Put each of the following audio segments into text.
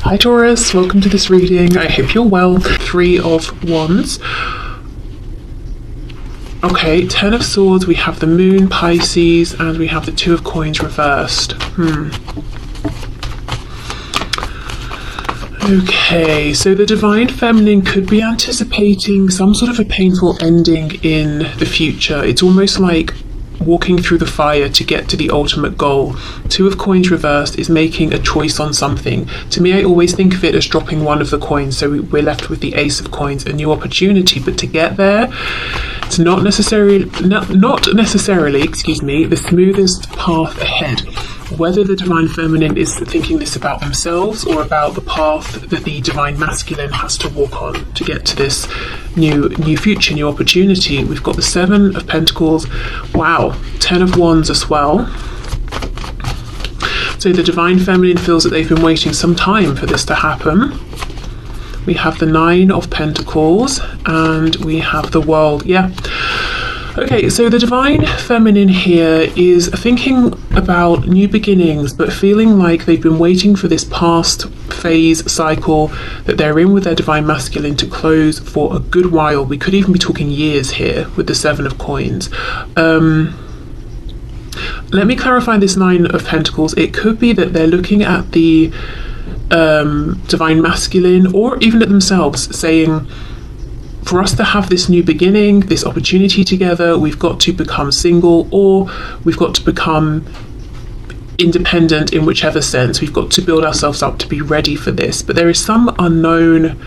Hi Taurus, welcome to this reading. I hope you're well. Three of Wands. Okay, Ten of Swords, we have the Moon, Pisces, and we have the Two of Coins reversed. Okay, so the Divine Feminine could be anticipating some sort of a painful ending in the future. It's almost like walking through the fire to get to the ultimate goal. Two of Coins reversed is making a choice on something. To me, I always think of it as dropping one of the coins, so we're left with the Ace of Coins, a new opportunity. But to get there, it's not necessarily, the smoothest path ahead. Whether the Divine Feminine is thinking this about themselves or about the path that the Divine Masculine has to walk on to get to this new future, new opportunity. We've got the Seven of Pentacles. Wow, Ten of Wands as well. So the Divine Feminine feels that they've been waiting some time for this to happen. We have the Nine of Pentacles and we have the World. Yeah. Okay, so the Divine Feminine here is thinking about new beginnings, but feeling like they've been waiting for this past phase cycle that they're in with their Divine Masculine to close for a good while. We could even be talking years here with the Seven of Coins. Let me clarify this Nine of Pentacles. It could be that they're looking at the Divine Masculine or even at themselves, saying, for us to have this new beginning, this opportunity together, we've got to become single or we've got to become independent in whichever sense. We've got to build ourselves up to be ready for this. But there is some unknown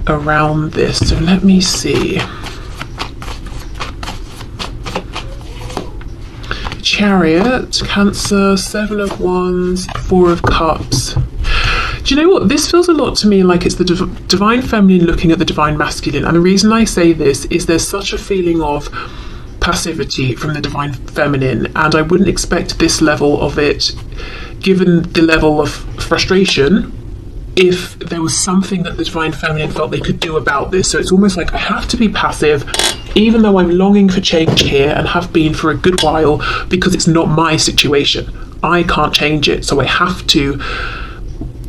around this. So let me see. Chariot, Cancer, Seven of Wands, Four of Cups. Do you know what? This feels a lot to me like it's the Divine Feminine looking at the Divine Masculine. And the reason I say this is there's such a feeling of passivity from the Divine Feminine. And I wouldn't expect this level of it, given the level of frustration, if there was something that the Divine Feminine felt they could do about this. So it's almost like I have to be passive, even though I'm longing for change here and have been for a good while, because it's not my situation. I can't change it. So I have to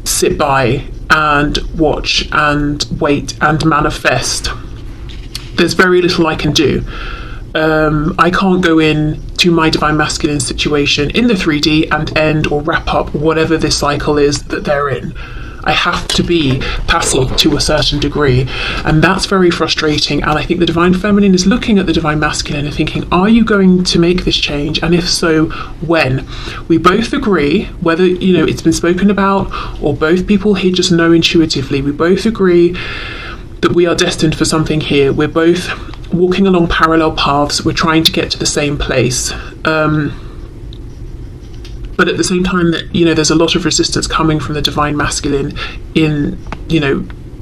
sit by and watch and wait and manifest. There's very little I can do. I can't go in to my Divine Masculine situation in the 3D and end or wrap up whatever this cycle is that they're in. I have to be passive to a certain degree, and that's very frustrating. And I think the Divine Feminine is looking at the Divine Masculine and thinking, are you going to make this change? And if so, when? We both agree, whether it's been spoken about or both people here just know intuitively, we both agree that we are destined for something here. We're both walking along parallel paths. We're trying to get to the same place. But at the same time that, there's a lot of resistance coming from the Divine Masculine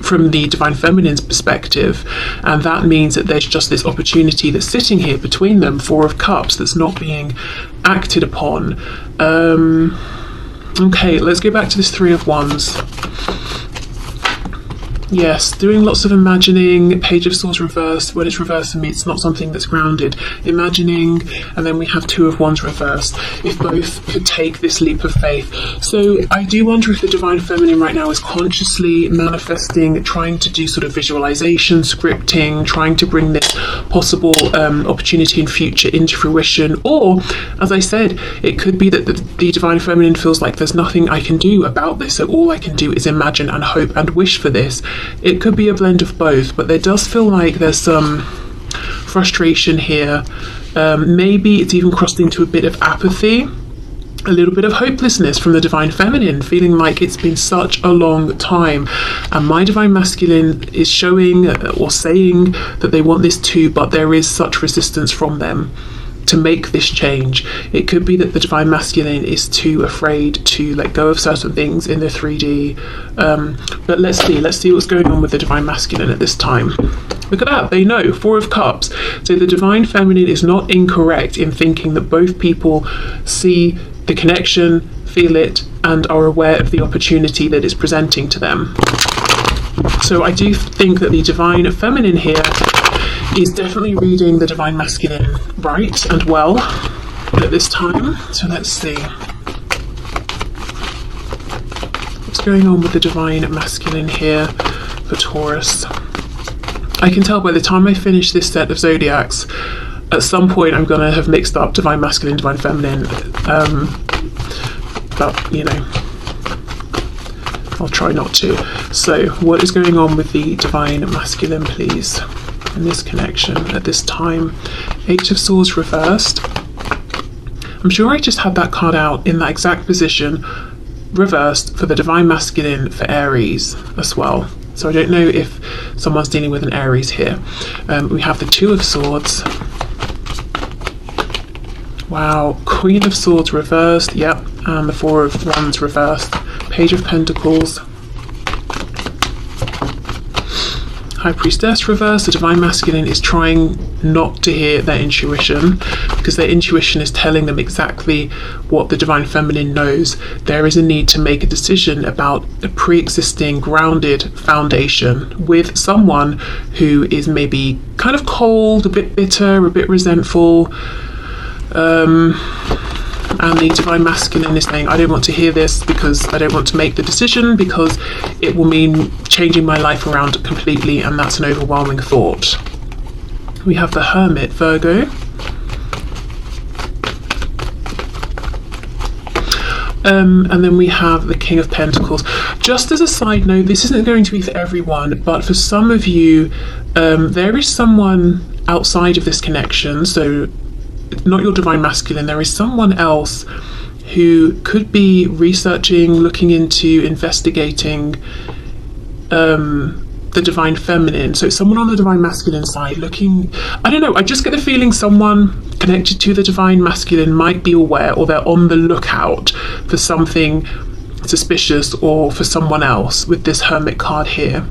from the Divine Feminine's perspective. And that means that there's just this opportunity that's sitting here between them, Four of Cups, that's not being acted upon. Okay, let's go back to this Three of Wands. Yes, doing lots of imagining. Page of Swords reversed. When it's reversed for me, it's not something that's grounded. Imagining, and then we have Two of Wands reversed. If both could take this leap of faith. So I do wonder if the Divine Feminine right now is consciously manifesting, trying to do sort of visualization, scripting, trying to bring this possible opportunity in future into fruition. Or, as I said, it could be that the Divine Feminine feels like there's nothing I can do about this, so all I can do is imagine and hope and wish for this. It could be a blend of both, but there does feel like there's some frustration here. Maybe it's even crossed into a bit of apathy, a little bit of hopelessness from the Divine Feminine, feeling like it's been such a long time. And my Divine Masculine is showing or saying that they want this too, but there is such resistance from them to make this change. It could be that the Divine Masculine is too afraid to let go of certain things in the 3D. But let's see what's going on with the Divine Masculine at this time. Look at that, they know, Four of Cups. So the Divine Feminine is not incorrect in thinking that both people see the connection, feel it, and are aware of the opportunity that it's presenting to them. So I do think that the Divine Feminine here is definitely reading the Divine Masculine right and well at this time. So let's see. What's going on with the divine masculine here for Taurus? I can tell by the time I finish this set of zodiacs, at some point I'm going to have mixed up divine masculine, divine feminine, but you know, I'll try not to. So what is going on with the divine masculine, please, in this connection at this time? Eight of Swords reversed. I'm sure I just had that card out in that exact position, reversed, for the divine masculine for Aries as well. So I don't know if someone's dealing with an Aries here. We have the Two of Swords. Wow, Queen of Swords reversed, yep, and the Four of Wands reversed. Page of Pentacles. High Priestess reversed. The divine masculine is trying not to hear their intuition, because their intuition is telling them exactly what the divine feminine knows. There is a need to make a decision about a pre-existing grounded foundation with someone who is maybe kind of cold, a bit bitter, a bit resentful, and the divine masculine is saying, I don't want to hear this because I don't want to make the decision, because it will mean changing my life around completely, and that's an overwhelming thought. We have the Hermit, Virgo. And then we have the King of Pentacles. Just as a side note, this isn't going to be for everyone, but for some of you, there is someone outside of this connection, so not your divine masculine, there is someone else who could be researching, looking into, investigating the divine feminine. So someone on the divine masculine side looking, I don't know, I just get the feeling someone connected to the divine masculine might be aware, or they're on the lookout for something suspicious or for someone else with this Hermit card here.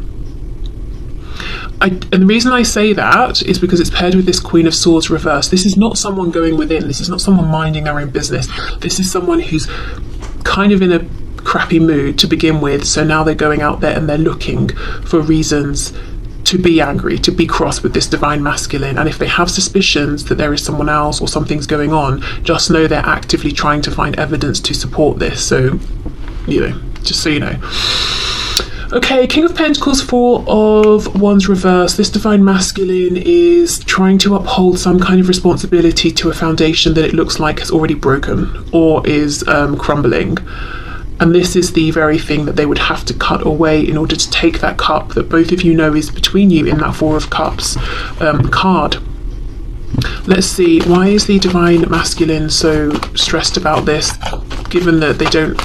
And the reason I say that is because it's paired with this Queen of Swords reversed. This is not someone going within. This is not someone minding their own business. This is someone who's kind of in a crappy mood to begin with. So now they're going out there and they're looking for reasons to be angry, to be cross with this divine masculine. And if they have suspicions that there is someone else or something's going on, just know they're actively trying to find evidence to support this. So, you know, just so you know. Okay, King of Pentacles, Four of Wands reversed. This divine masculine is trying to uphold some kind of responsibility to a foundation that it looks like has already broken or is crumbling. And this is the very thing that they would have to cut away in order to take that cup that both of you know is between you in that Four of Cups card. Let's see, why is the divine masculine so stressed about this, given that they don't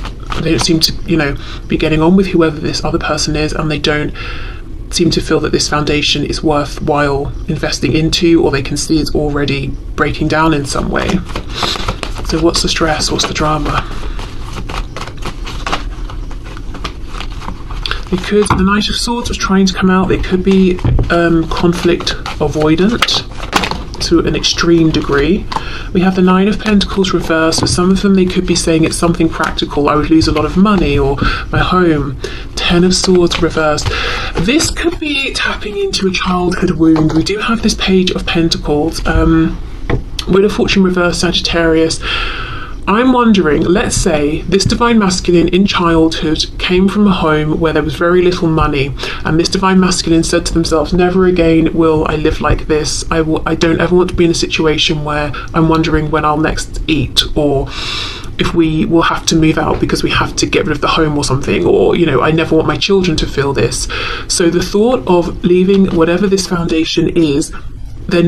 seem to, you know, be getting on with whoever this other person is, and they don't seem to feel that this foundation is worthwhile investing into, or they can see it's already breaking down in some way. So what's the stress? What's the drama? Because the Knight of Swords was trying to come out. They could be conflict avoidant to an extreme degree. We have the Nine of Pentacles reversed. For some of them, they could be saying it's something practical. I would lose a lot of money, or my home. Ten of Swords reversed. This could be tapping into a childhood wound. We do have this Page of Pentacles. Wheel of Fortune reversed, Sagittarius. I'm wondering, let's say this divine masculine in childhood came from a home where there was very little money, and this divine masculine said to themselves, never again will I live like this. I don't ever want to be in a situation where I'm wondering when I'll next eat, or if we will have to move out because we have to get rid of the home or something, or, you know, I never want my children to feel this. So the thought of leaving whatever this foundation is, they're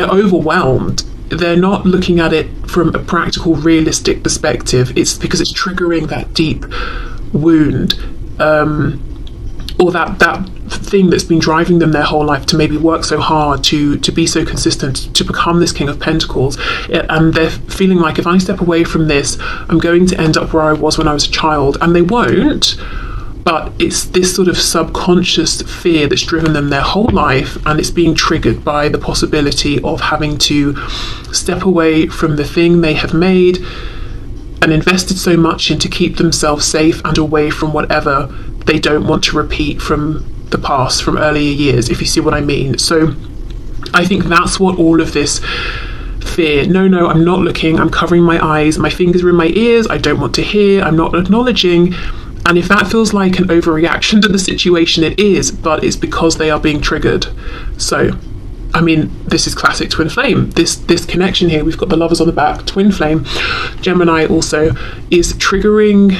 overwhelmed. They're not looking at it from a practical, realistic perspective. It's because it's triggering that deep wound, or that thing that's been driving them their whole life to maybe work so hard, to be so consistent, to become this King of Pentacles. And they're feeling like, if I step away from this, I'm going to end up where I was when I was a child. And they won't. But it's this sort of subconscious fear that's driven them their whole life, and it's being triggered by the possibility of having to step away from the thing they have made and invested so much in to keep themselves safe and away from whatever they don't want to repeat from the past, from earlier years, if you see what I mean. So I think that's what all of this fear, no, I'm not looking, I'm covering my eyes, my fingers are in my ears, I don't want to hear, I'm not acknowledging. And if that feels like an overreaction to the situation, it is, but it's because they are being triggered. So, I mean, this is classic twin flame. This connection here, we've got the lovers on the back, twin flame. Gemini also is triggering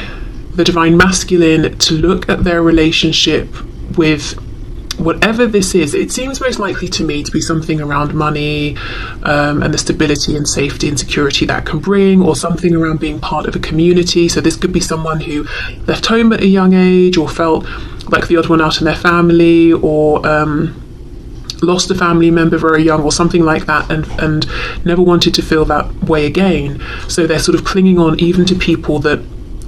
the divine masculine to look at their relationship with whatever this is. It seems most likely to me to be something around money, and the stability and safety and security that can bring, or something around being part of a community. So this could be someone who left home at a young age, or felt like the odd one out in their family, or lost a family member very young, or something like that, and never wanted to feel that way again. So they're sort of clinging on even to people that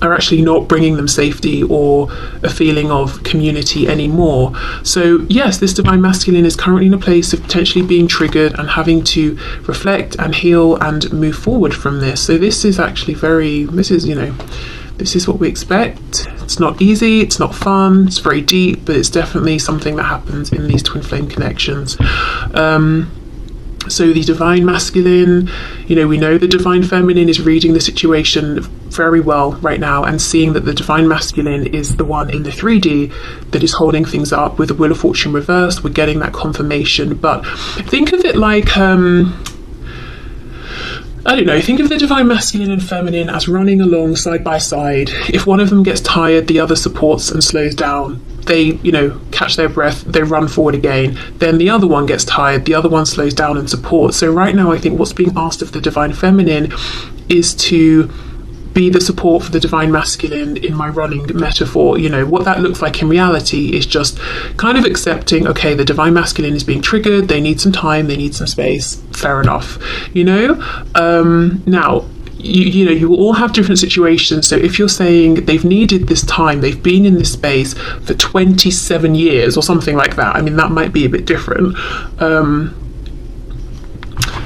are actually not bringing them safety or a feeling of community anymore. So yes, this divine masculine is currently in a place of potentially being triggered and having to reflect and heal and move forward from this. So this is actually this is what we expect. It's not easy, it's not fun, it's very deep, but it's definitely something that happens in these twin flame connections. So the divine masculine, we know the divine feminine is reading the situation very well right now and seeing that the divine masculine is the one in the 3D that is holding things up with the Wheel of Fortune reversed. We're getting that confirmation, but think of it like, think of the divine masculine and feminine as running along side by side. If one of them gets tired, the other supports and slows down. They, catch their breath, they run forward again. Then the other one gets tired, the other one slows down and supports. So right now, I think what's being asked of the divine feminine is to be the support for the divine masculine in my running metaphor. What that looks like in reality is just kind of accepting, okay, the divine masculine is being triggered, they need some time, they need some space, fair enough. Now, you will all have different situations. So if you're saying they've needed this time, they've been in this space for 27 years or something like that, I mean, that might be a bit different.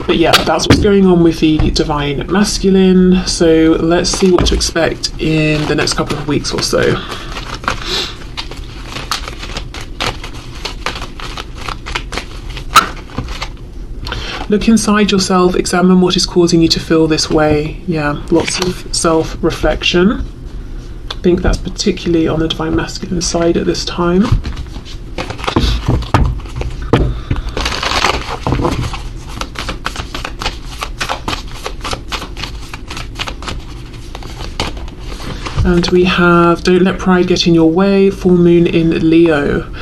But yeah, that's what's going on with the divine masculine. So let's see what to expect in the next couple of weeks or so. Look inside yourself, examine what is causing you to feel this way. Yeah, lots of self-reflection. I think that's particularly on the divine masculine side at this time. And we have, don't let pride get in your way, full moon in Leo.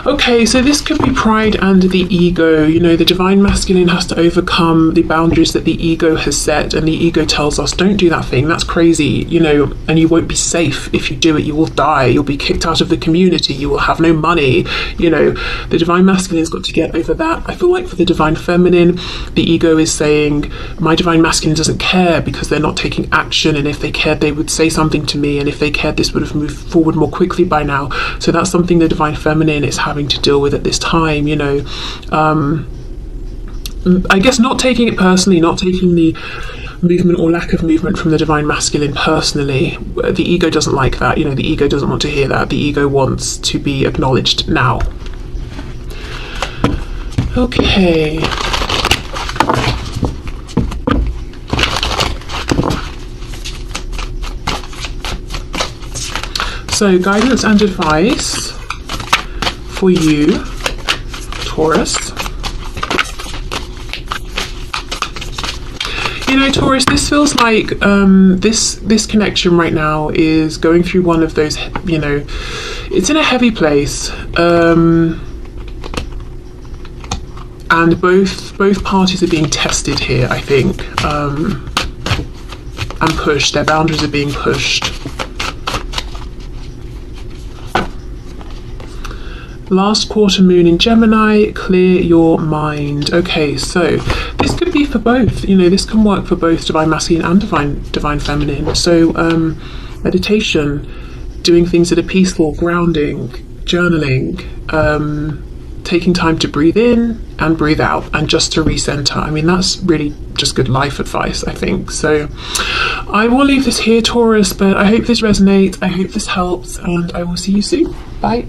Okay, so this could be pride and the ego. The divine masculine has to overcome the boundaries that the ego has set, and the ego tells us, don't do that thing, that's crazy, and you won't be safe if you do it, you will die, you'll be kicked out of the community, you will have no money. The divine masculine's got to get over that. I feel like for the divine feminine, the ego is saying, my divine masculine doesn't care because they're not taking action, and if they cared, they would say something to me, and if they cared, this would have moved forward more quickly by now. So that's something the divine feminine is having to deal with at this time. I guess not taking it personally, not taking the movement or lack of movement from the divine masculine personally. The ego doesn't like that. The ego doesn't want to hear that. The ego wants to be acknowledged now. Okay. So guidance and advice for you, Taurus. Taurus, this feels like this connection right now is going through one of those, it's in a heavy place, and both parties are being tested here, I think, and pushed. Their boundaries are being pushed. Last quarter moon in Gemini, clear your mind. Okay, so this could be for both. This can work for both divine masculine and divine feminine. So meditation, doing things that are peaceful, grounding, journaling, taking time to breathe in and breathe out, and just to recenter. I mean, that's really just good life advice, I think. So I will leave this here, Taurus, but I hope this resonates, I hope this helps, and I will see you soon. Bye.